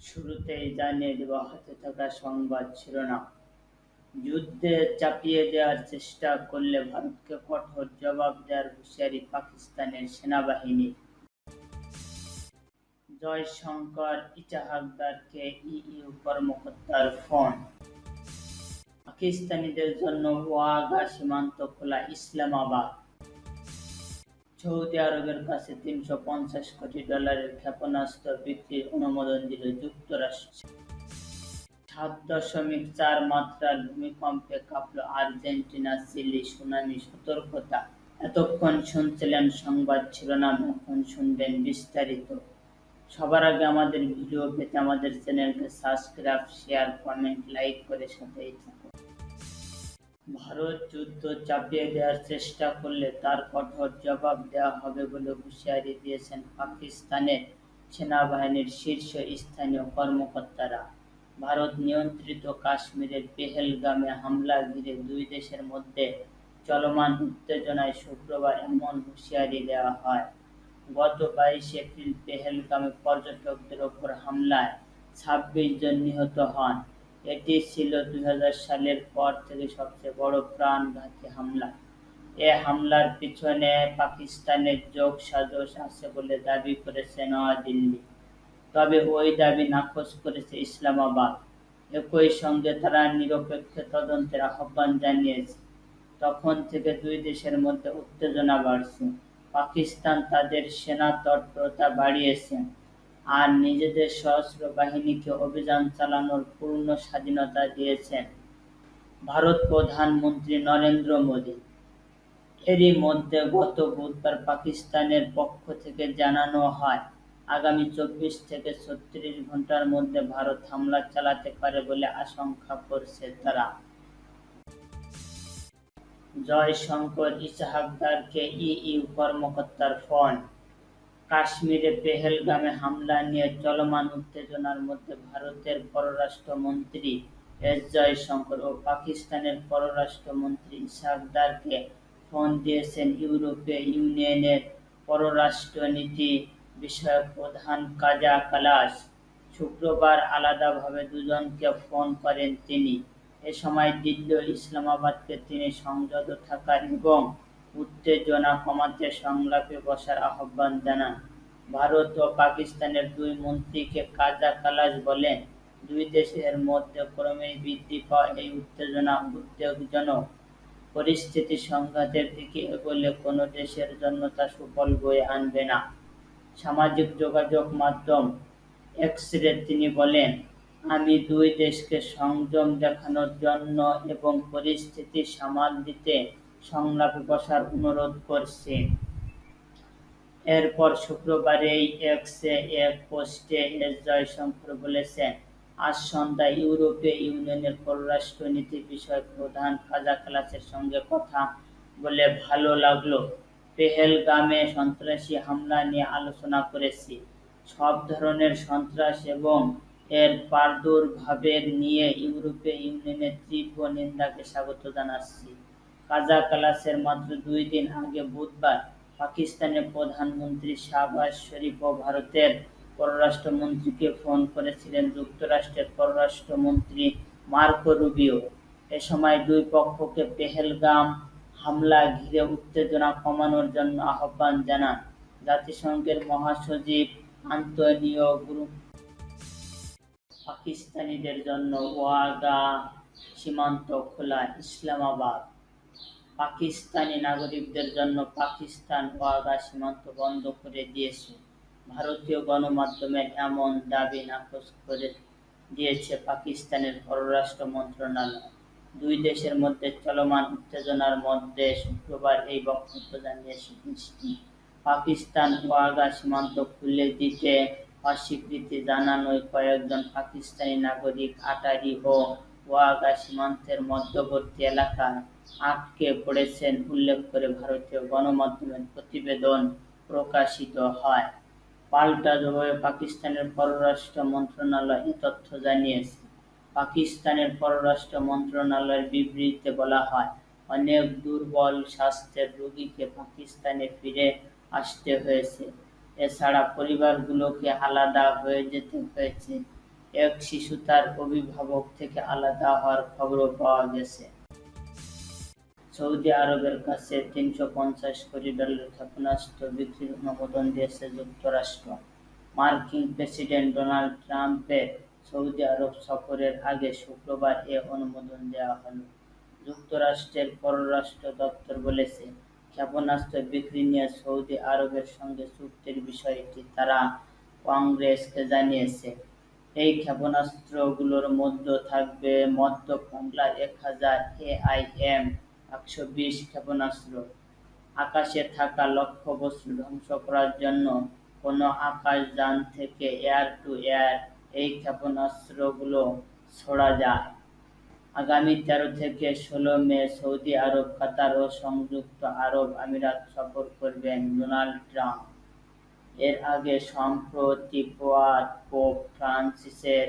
শুরুতেই জানিয়ে দেব হাতে থাকা সংবাদ শিরোনাম। যুদ্ধে চাপিয়ে দেওয়ার চেষ্টা করলে ভারতকে কঠোর জবাব দেওয়ার হুঁশিয়ারি পাকিস্তানের সেনাবাহিনীর। জয়শঙ্কর ইজাহারদারকে ইইউ কর্মকর্তার ফোন। পাকিস্তানিদের জন্য ওয়াগা সীমান্ত খোলা ইসলামাবাদ। সৌদি আরবের কাছে $350 কোটি ক্ষেপণাস্ত্র বিক্রির অনুমোদন দিল যুক্তরাষ্ট্র। ৭.৪ মাত্রার ভূমিকম্পে কাঁপল আর্জেন্টিনা, চিলি, সুনামি সতর্কতা। এতক্ষণ শুনছিলেন সংবাদ শিরোনাম, এখন শুনবেন বিস্তারিত। সবার আগে আমাদের ভিডিও পেতে আমাদের চ্যানেলকে সাবস্ক্রাইব, শেয়ার, কমেন্ট, লাইক করে সাথেই থাকুন। ভারত যুদ্ধ চাপিয়ে দেওয়ার চেষ্টা করলে তার কঠোর জবাব দেওয়া হবে বলে হুঁশিয়ারি দিয়েছেন পাকিস্তানের সেনাবাহিনীর শীর্ষস্থানীয় কর্মকর্তারা। ভারত নিয়ন্ত্রিত কাশ্মীরের পেহেলগামে হামলা ঘিরে দুই দেশের মধ্যে চলমান উত্তেজনায় শুক্রবার এমন হুঁশিয়ারি দেওয়া হয়। গত 22 এপ্রিল পেহেলগামে পর্যটকদের ওপর হামলায় 26 জন নিহত হন। এটি ছিল 2000 সালের পর থেকে সবচেয়ে বড় প্রাণঘাতী হামলা। এ হামলার পিছনে পাকিস্তানের যোগসাজশ আছে বলে দাবি করেছে নয়াদিল্লি, তবে ওই দাবি নাকচ করেছে ইসলামাবাদ। একই সঙ্গে তারা নিরপেক্ষ তদন্তের আহ্বান জানিয়েছে। তখন থেকে দুই দেশের মধ্যে উত্তেজনা বাড়ছে। পাকিস্তান তাদের সেনা তৎপরতা বাড়িয়েছে আর নিজেদের সশস্ত্র বাহিনীকে অভিযান চালানোর পূর্ণ স্বাধীনতা দিয়েছেন ভারত প্রধানমন্ত্রী নরেন্দ্র মোদি। এরই মধ্যে গত বুধবার পাকিস্তানের পক্ষ থেকে জানানো হয়, আগামী 24 থেকে 36 ঘণ্টার মধ্যে ভারত হামলা চালাতে পারে বলে আশঙ্কা করছে তারা। জয়শঙ্কর ইজাহারদারকে ইইউ কর্মকর্তার ফোন। কাশ্মীরে পেহেলগামে হামলা নিয়ে চলমান উত্তেজনার মধ্যে ভারতের পররাষ্ট্রমন্ত্রী এস জয়শঙ্কর ও পাকিস্তানের পররাষ্ট্রমন্ত্রী ইজাহারদারকে ফোন দিয়েছেন ইউরোপীয় ইউনিয়নের পররাষ্ট্রনীতি বিষয়ক প্রধান কাজা কালাস। শুক্রবার আলাদাভাবে দুজনকে ফোন করেন তিনি। এ সময় দিল্লি ও ইসলামাবাদকে তিনি সংযত থাকার এবং উত্তেজনা কমাতে সংলাপে বসার আহ্বান জানান। ভারত ও পাকিস্তানের দুই মন্ত্রীকে কাজা কালাস বলেন, দুই দেশের মধ্যে ক্রমেই বৃদ্ধি পাওয়া এই উত্তেজনা উদ্বেগজনক। পরিস্থিতি সংঘাতের দিকে এগোলে কোনো দেশের জন্য তা সুফল বয়ে আনবে না। সামাজিক যোগাযোগ মাধ্যম এক্সে তিনি বলেন, আমি দুই দেশকে সংযম দেখানোর জন্য এবং পরিস্থিতি সামাল দিতে সংলাপে বসার অনুরোধ করছি। এরপর শুক্রবার এই এক্সে এক পোস্টে এস জয়শঙ্কর বলেছেন, আজ সন্ধ্যায় ইউরোপীয় ইউনিয়নের পররাষ্ট্রনীতি বিষয়ক প্রধান কাজা কালাসের সঙ্গে কথা বলে ভালো লাগলো। পেহেলগামে সন্ত্রাসী হামলা নিয়ে আলোচনা করেছি। সব ধরনের সন্ত্রাস এবং এর প্রাদুর্ভাবের নিয়ে ইউরোপীয় ইউনিয়নের তীব্র নিন্দাকে স্বাগত জানাচ্ছি। কাজা কালাসের মাত্র 2 দিন আগে বুধবার পাকিস্তানের প্রধানমন্ত্রী শাহবাজ শরীফ ও ভারতের পররাষ্ট্রমন্ত্রীকে ফোন করেছিলেন যুক্তরাষ্ট্রের পররাষ্ট্রমন্ত্রী মার্কো রুবিও। এ সময় দুই পক্ষকে পেহেলগাম হামলা ঘিরে উত্তেজনা কমানোর জন্য আহ্বান জানান জাতিসংঘের মহাসচিব আন্তোনিও গুতেরেস। পাকিস্তানিদের জন্য ওয়াগা সীমান্ত খোলা ইসলামাবাদ। পাকিস্তানি নাগরিকদের জন্য পাকিস্তান ওয়াগা সীমান্ত বন্ধ করে দিয়েছে। ভারতীয় গণমাধ্যমের এমন দাবি নাকচ করে দিয়েছে পাকিস্তানের পররাষ্ট্র মন্ত্রণালয়। দুই দেশের মধ্যে চলমান উত্তেজনার মধ্যে শুক্রবার এই বক্তব্য জানিয়েছে দেশটি। পাকিস্তান ওয়াগা সীমান্ত খুলে দিতে অস্বীকৃতি জানানোয় কয়েকজন পাকিস্তানি নাগরিক আটারি ও ওয়াগা সীমান্তের মধ্যবর্তী এলাকায় আটকে পড়েছেন উল্লেখ করে ভারতীয় গণমাধ্যমের প্রতিবেদন প্রকাশিত হয়। পাল্টা জবাবে পাকিস্তানের পররাষ্ট্র মন্ত্রণালয় এ তথ্য জানিয়েছে। পাকিস্তানের পররাষ্ট্র মন্ত্রণালয়ের বিবৃতিতে বলা হয়, অনেক দুর্বল স্বাস্থ্যের রোগীকে পাকিস্তানে ফিরে আসতে হয়েছে। এছাড়া পরিবারগুলোকে আলাদা হয়ে যেতে হয়েছে। এক শিশু তার অভিভাবক থেকে আলাদা হওয়ার খবরও পাওয়া গেছে। সৌদি আরবের কাছে ৩৫০ কোটি ডলারের ক্ষেপণাস্ত্র বিক্রির অনুমোদন দিয়েছে যুক্তরাষ্ট্র। মার্কিন প্রেসিডেন্ট ডোনাল্ড ট্রাম্পের সৌদি আরব সফরের আগে শুক্রবার এ অনুমোদন দেওয়া হলো। যুক্তরাষ্ট্রের পররাষ্ট্র দপ্তর বলেছে, ক্ষেপণাস্ত্র বিক্রি নিয়ে সৌদি আরবের সঙ্গে চুক্তির বিষয়টি তারা কংগ্রেসকে জানিয়েছে। এই ক্ষেপণাস্ত্রগুলোর মধ্যে থাকবে মধ্য বাংলার ১,০০০ AIM-১২০ ক্ষেপণাস্ত্র। আকাশে থাকা লক্ষ্যবস্তু ধ্বংস করার জন্য কোনো আকাশযান থেকে এয়ার-টু-এয়ার এই ক্ষেপণাস্ত্রগুলো ছোড়া যায়। আগামী ১৩ থেকে ১৬ মে সৌদি আরব, কাতার ও সংযুক্ত আরব আমিরাত সফর করবেন ডোনাল্ড ট্রাম্প। এর আগে সম্প্রতি পোপ ফ্রান্সিসের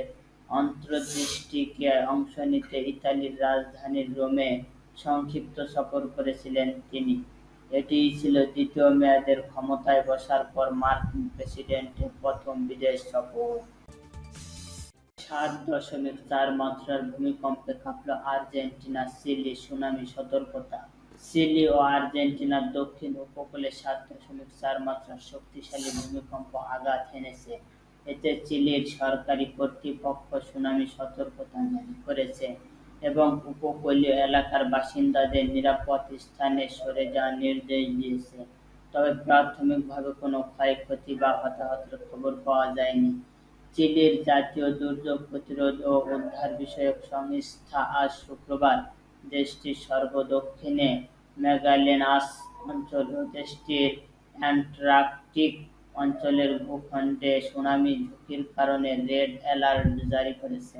অন্ত্যেষ্টিক্রিয়ায় অংশ নিতে ইতালির রাজধানী রোমে সংক্ষিপ্ত সফর করেছিলেন তিনি। এটিই ছিল দ্বিতীয় মেয়াদের ক্ষমতায় বসার পর মার্কিন প্রেসিডেন্টের প্রথম বিদেশ সফর। ৭.৪ মাত্রার ভূমিকম্পে কাঁপল আর্জেন্টিনা, চিলি, সুনামি সতর্কতা। চিলি ও আর্জেন্টিনার দক্ষিণ উপকূলে ৭.৪ মাত্রার শক্তিশালী ভূমিকম্প আঘাত হেনেছে। এতে চিলির সরকারি কর্তৃপক্ষ সুনামি সতর্কতা জারি করেছে এবং উপকূলীয় এলাকার বাসিন্দাদের নিরাপদ স্থানে সরে যাওয়ার নির্দেশ দিয়েছে। তবে প্রাথমিকভাবে কোনো ক্ষয়ক্ষতি বা হতাহতের খবর পাওয়া যায়নি। চিলির জাতীয় দুর্যোগ প্রতিরোধ ও উদ্ধার বিষয়ক সংস্থা আজ শুক্রবার দেশটির সর্ব-দক্ষিণে ম্যাগালেনাস অঞ্চল ও দেশটির অ্যান্টার্কটিক অঞ্চলের ভূখণ্ডে সুনামি ঝুঁকির কারণে রেড অ্যালার্ট জারি করেছে।